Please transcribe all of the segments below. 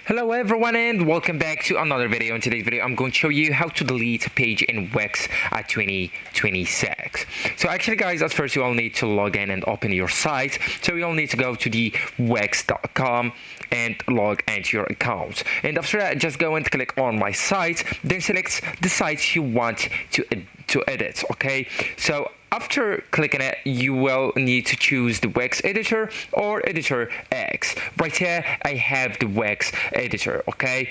Hello everyone and welcome back to another video. In today's video I'm going to show you how to delete a page in Wix at 2026. So actually guys, at first you all need to log in and open your site. So you'll need to go to the wix.com and log into your account, and after that just go and click on my site, then select the sites you want to edit. Okay, so after clicking it, you will need to choose the Wix editor or editor X. Right here, I have the Wix editor, okay?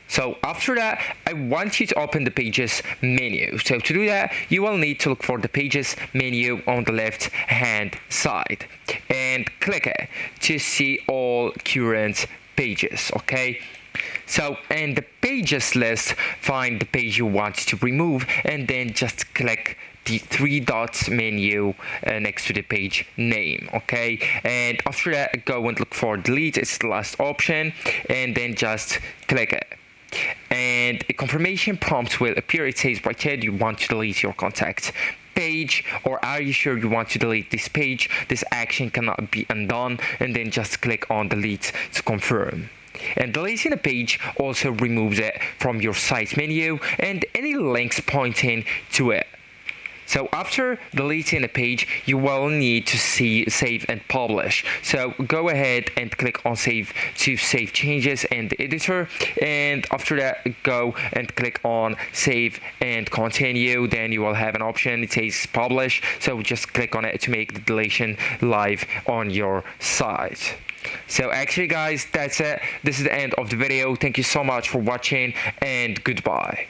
So after that, I want you to open the Pages menu. So to do that, you will need to look for the Pages menu on the left-hand side and click it to see all current pages, okay? So in the pages list, find the page you want to remove and then just click the three dots menu next to the page name, okay? And after that, go and look for delete. It's the last option, and then just click it. And a confirmation prompt will appear. It says right here, do you want to delete your contact page, or are you sure you want to delete this page? This action cannot be undone, and then just click on delete to confirm. And deleting a page also removes it from your site menu and any links pointing to it. So after deleting a page, you will need to save and publish. So go ahead and click on save to save changes in the editor, and after that go and click on save and continue. Then you will have an option, it says publish, so just click on it to make the deletion live on your site. So actually guys, that's it. This is the end of the video. Thank you so much for watching and goodbye.